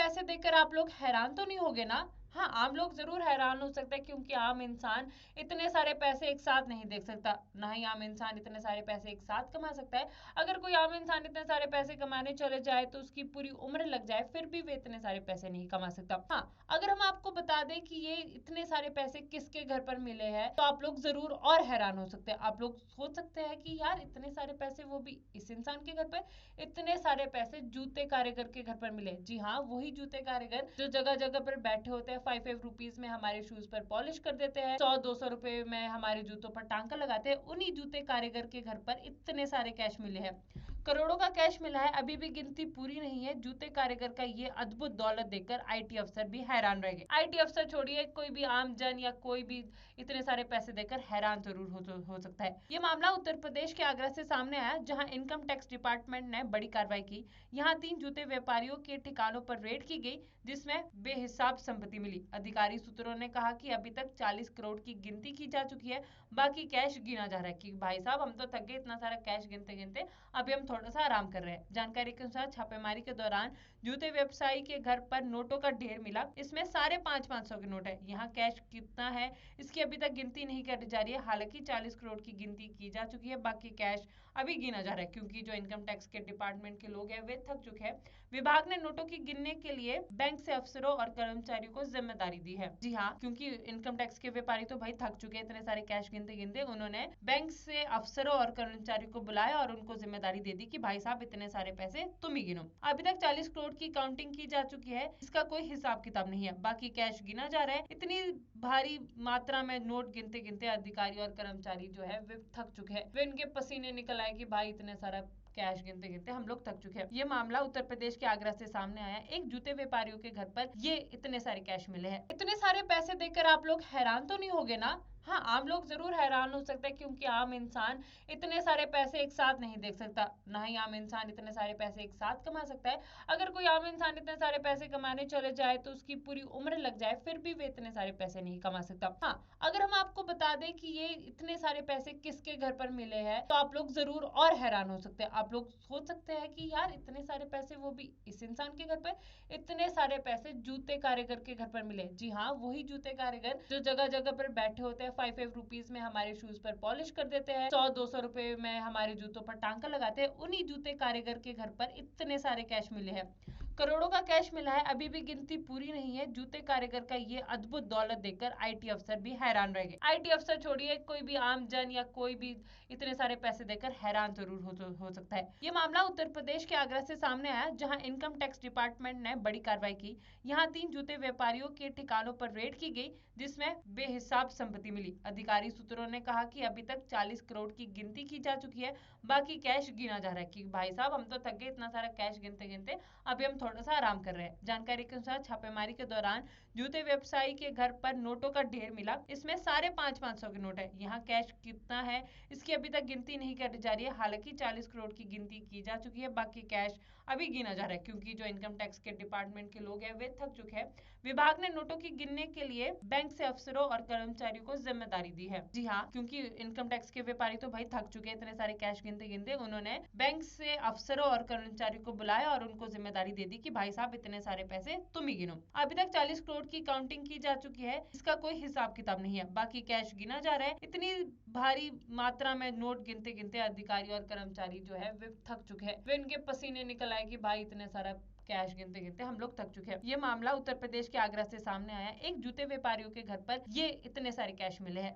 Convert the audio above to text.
पैसे देखकर आप लोग हैरान तो नहीं होगे ना? हाँ, आम लोग जरूर हैरान हो सकते हैं क्योंकि आम इंसान इतने सारे पैसे एक साथ नहीं देख सकता, ना ही आम इंसान इतने सारे पैसे एक साथ कमा सकता है। अगर कोई आम इंसान इतने सारे पैसे कमाने चले जाए तो उसकी पूरी उम्र लग जाए फिर भी वे इतने सारे पैसे नहीं कमा सकता। हाँ, अगर हम आपको बता दें कि ये इतने सारे पैसे किसके घर पर मिले हैं तो आप लोग जरूर और हैरान हो सकते हैं। आप लोग सोच सकते हैं कि यार इतने सारे पैसे वो भी इस इंसान के घर पर, इतने सारे पैसे जूते कारीगर के घर पर मिले। जी हाँ, वही जूते कारीगर जो जगह जगह पर बैठे होते हैं, 5 रुपीज में हमारे शूज पर पॉलिश कर देते हैं, 100-200 रुपए में हमारे जूतों पर टांका लगाते हैं, उन्हीं जूते कारीगर के घर पर इतने सारे कैश मिले हैं। करोड़ों का कैश मिला है, अभी भी गिनती पूरी नहीं है। जूते कारीगर का ये अद्भुत दौलत देखकर आईटी अफसर भी हैरान रह गए। आईटी अफसर छोड़िए, कोई भी आम जन या कोई भी इतने सारे पैसे देकर हैरान जरूर हो सकता है। ये मामला उत्तर प्रदेश के आगरा से सामने आया, जहां इनकम टैक्स डिपार्टमेंट ने बड़ी कार्रवाई की। यहाँ 3 जूते व्यापारियों के ठिकानों पर रेड की गई, जिसमें बेहिसाब संपत्ति मिली। अधिकारी सूत्रों ने कहा कि अभी तक 40 करोड़ की गिनती की जा चुकी है, बाकी कैश गिना जा रहा है। कि भाई साहब, हम तो थक गए इतना सारा कैश गिनते गिनते, अभी हम थोड़ा सा आराम कर रहे हैं। जानकारी के अनुसार छापेमारी के दौरान जूते व्यवसायी के घर पर नोटों का ढेर मिला। इसमें सारे 500-500 के नोट है। यहाँ कैश कितना है इसकी अभी तक गिनती नहीं करी जा रही है। हालांकि 40 करोड़ की गिनती की जा चुकी है, बाकी कैश अभी गिना जा रहा है, क्योंकि जो इनकम टैक्स के डिपार्टमेंट के लोग हैं वे थक चुके हैं। विभाग ने नोटों की गिनने के लिए बैंक से अफसरों और कर्मचारियों को जिम्मेदारी दी है। जी हाँ, क्योंकि इनकम टैक्स के व्यापारी तो भाई थक चुके हैं इतने सारे कैश गिनते गिनते, उन्होंने बैंक से अफसरों और कर्मचारियों को बुलाया और उनको जिम्मेदारी दे दी कि भाई साहब इतने सारे पैसे तुम ही गिनो। अभी तक 40 करोड़ की काउंटिंग की जा चुकी है, इसका कोई हिसाब किताब नहीं है, बाकी कैश गिना जा रहा है। इतनी भारी मात्रा में नोट गिनते गिनते अधिकारी और कर्मचारी जो है वे थक चुके हैं। वे इनके पसीने निकल आए कि भाई इतने सारा कैश गिनते गिनते हम लोग थक चुके हैं। ये मामला उत्तर प्रदेश के आगरा से सामने आया। एक जूते व्यापारियों के घर पर ये इतने सारे कैश मिले हैं। इतने सारे पैसे देखकर आप लोग हैरान तो नहीं होगे ना? हाँ, आम लोग जरूर हैरान हो सकते हैं क्योंकि आम इंसान इतने सारे पैसे एक साथ नहीं देख सकता, ना ही आम इंसान इतने सारे पैसे एक साथ कमा सकता है। अगर कोई आम इंसान इतने सारे पैसे कमाने चले जाए तो उसकी पूरी उम्र लग जाए फिर भी वे इतने सारे पैसे नहीं कमा सकता। हाँ, अगर हम आपको बता दें कि ये इतने सारे पैसे किसके घर पर मिले हैं तो आप लोग जरूर और हैरान हो सकते हैं। आप लोग सोच सकते हैं कि यार इतने सारे पैसे वो भी इस इंसान के घर पर, इतने सारे पैसे जूते कारीगर के घर पर मिले। जी हाँ, वही जूते कारीगर जो जगह जगह पर बैठे होते हैं, 5 रुपीज में हमारे शूज पर पॉलिश कर देते हैं, 100-200 रुपए में हमारे जूतों पर टांका लगाते हैं, उन्हीं जूते कारीगर के घर पर इतने सारे कैश मिले हैं। करोड़ों का कैश मिला है, अभी भी गिनती पूरी नहीं है। जूते कारीगर का ये अद्भुत दौलत देखकर आईटी अफसर भी हैरान रह गए। आईटी अफसर छोड़िए, कोई भी आम जन या कोई भी इतने सारे पैसे देकर हैरान जरूर हो सकता है। ये मामला उत्तर प्रदेश के आगरा से सामने आया, जहां इनकम टैक्स डिपार्टमेंट ने बड़ी कार्रवाई की। यहाँ 3 जूते व्यापारियों के ठिकानों पर रेड की गई, जिसमें बेहिसाब संपत्ति मिली। अधिकारी सूत्रों ने कहा कि अभी तक 40 करोड़ की गिनती की जा चुकी है, बाकी कैश गिना जा रहा है। कि भाई साहब, हम तो थक गए इतना सारा कैश गिनते गिनते, अभी हम थोड़ा सा आराम कर रहे हैं। जानकारी के अनुसार छापेमारी के दौरान जूते व्यवसायी के घर पर नोटों का ढेर मिला। इसमें सारे 500-500 के नोट है। यहाँ कैश कितना है इसकी अभी तक गिनती नहीं करी जा रही है। हालांकि 40 करोड़ की गिनती की जा चुकी है, बाकी कैश अभी गिना जा रहा है, क्योंकि जो इनकम टैक्स के डिपार्टमेंट के लोग हैं वे थक चुके हैं। विभाग ने नोटों की गिनने के लिए बैंक से अफसरों और कर्मचारियों को जिम्मेदारी दी है। जी हाँ, क्योंकि इनकम टैक्स के व्यापारी तो भाई थक चुके हैं इतने सारे कैश गिनते गिनते, उन्होंने बैंक से अफसरों और कर्मचारियों को बुलाया और उनको जिम्मेदारी दे दी कि भाई साहब इतने सारे पैसे तुम ही गिनो। अभी तक 40 करोड़ की काउंटिंग की जा चुकी है, इसका कोई हिसाब किताब नहीं है, बाकी कैश गिना जा रहा है। इतनी भारी मात्रा में नोट गिनते गिनते अधिकारी और कर्मचारी जो है वे थक चुके हैं। वे इनके पसीने निकल आए कि भाई इतने सारा कैश गिनते गिनते हम लोग थक चुके हैं। ये मामला उत्तर प्रदेश के आगरा से सामने आया। एक जूते व्यापारियों के घर पर ये इतने सारे कैश मिले हैं।